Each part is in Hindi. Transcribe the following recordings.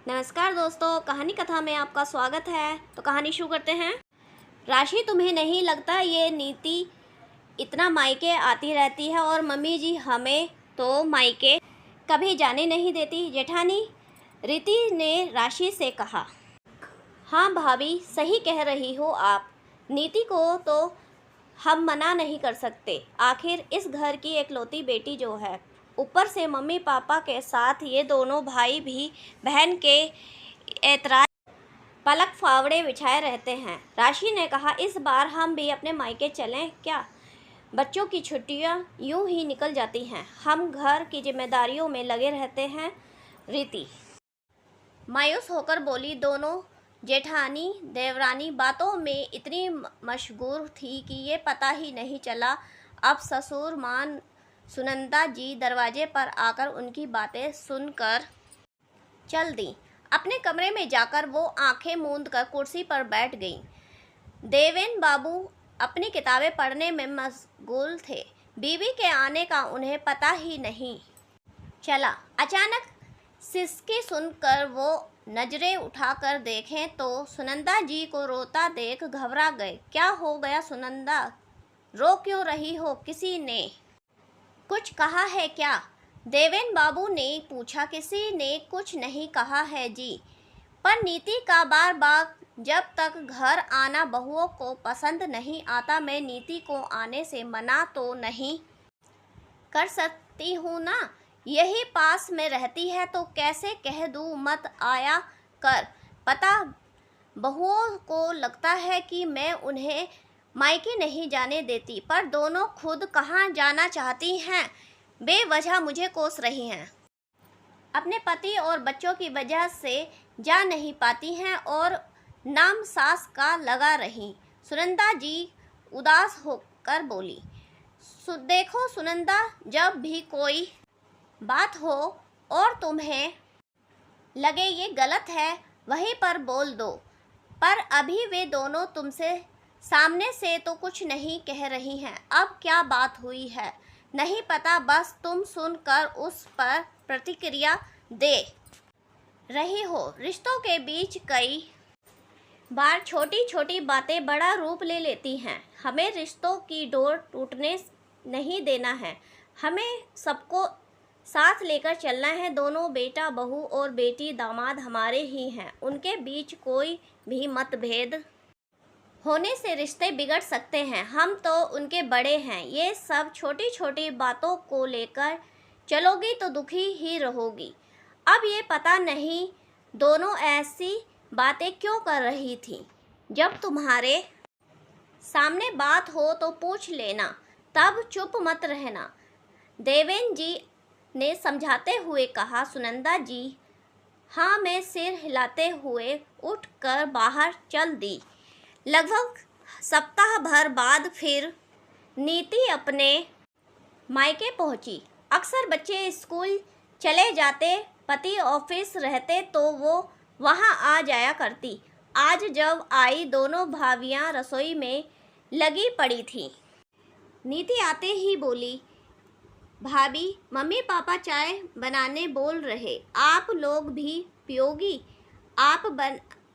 नमस्कार दोस्तों, कहानी कथा में आपका स्वागत है। तो कहानी शुरू करते हैं। राशि, तुम्हें नहीं लगता ये नीति इतना मायके आती रहती है और मम्मी जी हमें तो मायके कभी जाने नहीं देती? जेठानी रीति ने राशि से कहा। हाँ भाभी, सही कह रही हो आप। नीति को तो हम मना नहीं कर सकते, आखिर इस घर की एकलौती बेटी जो है। ऊपर से मम्मी पापा के साथ ये दोनों भाई भी बहन के ऐतराज पलक फावड़े बिछाए रहते हैं। राशि ने कहा, इस बार हम भी अपने मायके चलें क्या? बच्चों की छुट्टियां यूं ही निकल जाती हैं, हम घर की जिम्मेदारियों में लगे रहते हैं। रीति मायूस होकर बोली। दोनों जेठानी देवरानी बातों में इतनी मशगूल थी कि ये पता ही नहीं चला। अब ससुर मां सुनंदा जी दरवाजे पर आकर उनकी बातें सुनकर चल दी। अपने कमरे में जाकर वो आंखें मूंद कर कुर्सी पर बैठ गईं। देवेन बाबू अपनी किताबें पढ़ने में मशगूल थे। बीवी के आने का उन्हें पता ही नहीं चला। अचानक सिसकी सुनकर वो नजरें उठाकर देखें तो सुनंदा जी को रोता देख घबरा गए। क्या हो गया सुनंदा, रो क्यों रही हो? किसी ने कुछ कहा है क्या? देवेन बाबू ने पूछा। किसी ने कुछ नहीं कहा है जी, पर नीति का बार बार जब तक घर आना बहुओं को पसंद नहीं आता, मैं नीति को आने से मना तो नहीं कर सकती हूँ ना। यही पास में रहती है तो कैसे कह दूँ मत आया कर। पता बहुओं को लगता है कि मैं उन्हें मायके नहीं जाने देती, पर दोनों खुद कहाँ जाना चाहती हैं, बेवजह मुझे कोस रही हैं। अपने पति और बच्चों की वजह से जा नहीं पाती हैं और नाम सास का लगा रही। सुनंदा जी उदास होकर बोली। देखो सुनंदा, जब भी कोई बात हो और तुम्हें लगे ये गलत है, वहीं पर बोल दो। पर अभी वे दोनों तुमसे सामने से तो कुछ नहीं कह रही हैं। अब क्या बात हुई है नहीं पता, बस तुम सुनकर उस पर प्रतिक्रिया दे रही हो। रिश्तों के बीच कई बार छोटी छोटी बातें बड़ा रूप ले लेती हैं। हमें रिश्तों की डोर टूटने नहीं देना है, हमें सबको साथ लेकर चलना है। दोनों बेटा बहू और बेटी दामाद हमारे ही हैं, उनके बीच कोई भी मतभेद होने से रिश्ते बिगड़ सकते हैं। हम तो उनके बड़े हैं। ये सब छोटी छोटी बातों को लेकर चलोगी तो दुखी ही रहोगी। अब ये पता नहीं दोनों ऐसी बातें क्यों कर रही थी। जब तुम्हारे सामने बात हो तो पूछ लेना, तब चुप मत रहना, देवेन जी ने समझाते हुए कहा। सुनंदा जी हाँ में सिर हिलाते हुए उठकर बाहर चल दी। लगभग सप्ताह भर बाद फिर नीति अपने मायके पहुंची। अक्सर बच्चे स्कूल चले जाते, पति ऑफिस रहते तो वो वहां आ जाया करती। आज जब आई, दोनों भाभियां रसोई में लगी पड़ी थी। नीति आते ही बोली, भाभी मम्मी पापा चाय बनाने बोल रहे, आप लोग भी पियोगी? आप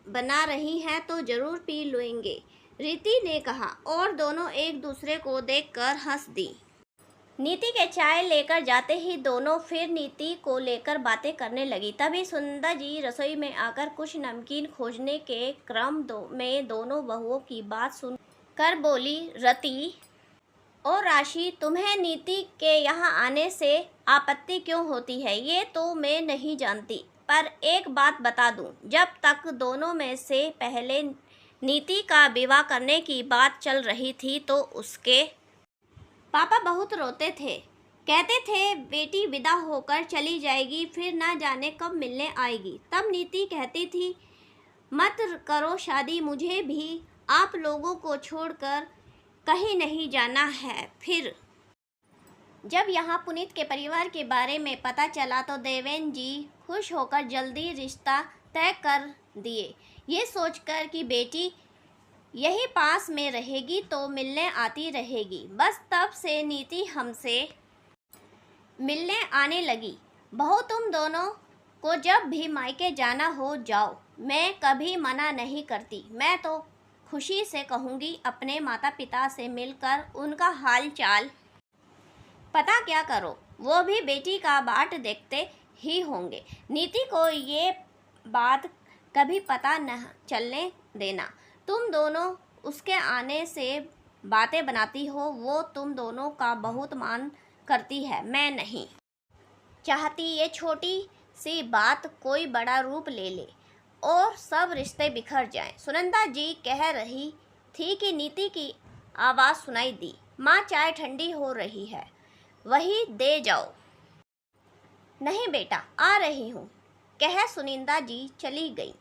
बना रही हैं तो ज़रूर पी लेंगे, रीति ने कहा और दोनों एक दूसरे को देखकर हंस दी। नीति के चाय लेकर जाते ही दोनों फिर नीति को लेकर बातें करने लगी। तभी सुनंदा जी रसोई में आकर कुछ नमकीन खोजने के क्रम में दोनों बहुओं की बात सुनकर बोली। रति और राशि, तुम्हें नीति के यहाँ आने से आपत्ति क्यों होती है ये तो मैं नहीं जानती, पर एक बात बता दूं, जब तक दोनों में से पहले नीति का विवाह करने की बात चल रही थी तो उसके पापा बहुत रोते थे। कहते थे बेटी विदा होकर चली जाएगी, फिर ना जाने कब मिलने आएगी। तब नीति कहती थी, मत करो शादी, मुझे भी आप लोगों को छोड़कर कहीं नहीं जाना है। फिर जब यहाँ पुनीत के परिवार के बारे में पता चला तो देवेन जी खुश होकर जल्दी रिश्ता तय कर दिए, ये सोचकर कि बेटी यही पास में रहेगी तो मिलने आती रहेगी। बस तब से नीति हमसे मिलने आने लगी। बहू तुम दोनों को जब भी मायके जाना हो जाओ, मैं कभी मना नहीं करती। मैं तो खुशी से कहूँगी, अपने माता पिता से मिलकर उनका हाल चाल पता क्या करो, वो भी बेटी का बाट देखते ही होंगे। नीति को ये बात कभी पता न चलने देना। तुम दोनों उसके आने से बातें बनाती हो, वो तुम दोनों का बहुत मान करती है, मैं नहीं चाहती ये छोटी सी बात कोई बड़ा रूप ले ले और सब रिश्ते बिखर जाएं। सुनंदा जी कह रही थी कि नीति की आवाज़ सुनाई दी, माँ चाय ठंडी हो रही है, वही दे जाओ। नहीं बेटा, आ रही हूँ, कह सुनिंदा जी चली गई।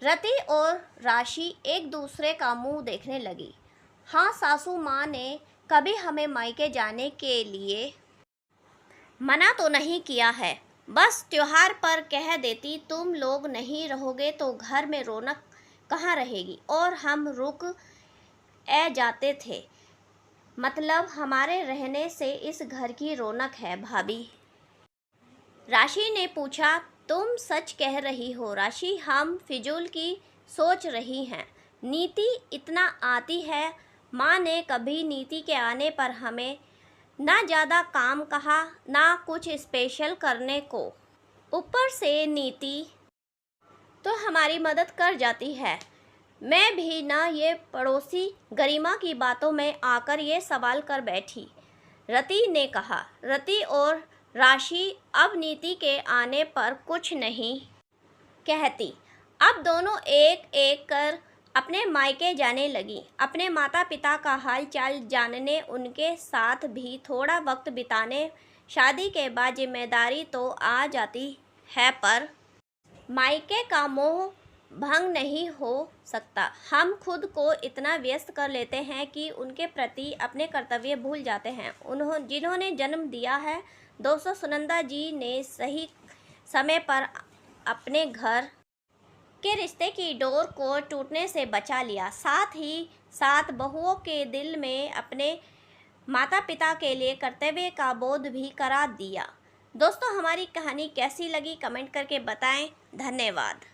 रति और राशि एक दूसरे का मुंह देखने लगी। हाँ, सासू माँ ने कभी हमें मायके जाने के लिए मना तो नहीं किया है, बस त्योहार पर कह देती तुम लोग नहीं रहोगे तो घर में रौनक कहाँ रहेगी, और हम रुक जाते थे। मतलब हमारे रहने से इस घर की रौनक है भाभी। राशि ने पूछा, तुम सच कह रही हो राशि? हम फिजूल की सोच रही हैं। नीति इतना आती है। माँ ने कभी नीति के आने पर हमें ना ज़्यादा काम कहा, ना कुछ स्पेशल करने को। ऊपर से नीति तो हमारी मदद कर जाती है। मैं भी ना ये पड़ोसी गरिमा की बातों में आकर ये सवाल कर बैठी, रति ने कहा। रति और राशि अब नीति के आने पर कुछ नहीं कहती। अब दोनों एक एक कर अपने मायके जाने लगी, अपने माता पिता का हाल चाल जानने, उनके साथ भी थोड़ा वक्त बिताने। शादी के बाद जिम्मेदारी तो आ जाती है, पर मायके का मोह भंग नहीं हो सकता। हम खुद को इतना व्यस्त कर लेते हैं कि उनके प्रति अपने कर्तव्य भूल जाते हैं, जिन्होंने जन्म दिया है। दोस्तों, सुनंदा जी ने सही समय पर अपने घर के रिश्ते की डोर को टूटने से बचा लिया, साथ ही साथ बहुओं के दिल में अपने माता पिता के लिए कर्तव्य का बोध भी करा दिया। दोस्तों, हमारी कहानी कैसी लगी कमेंट करके बताएं। धन्यवाद।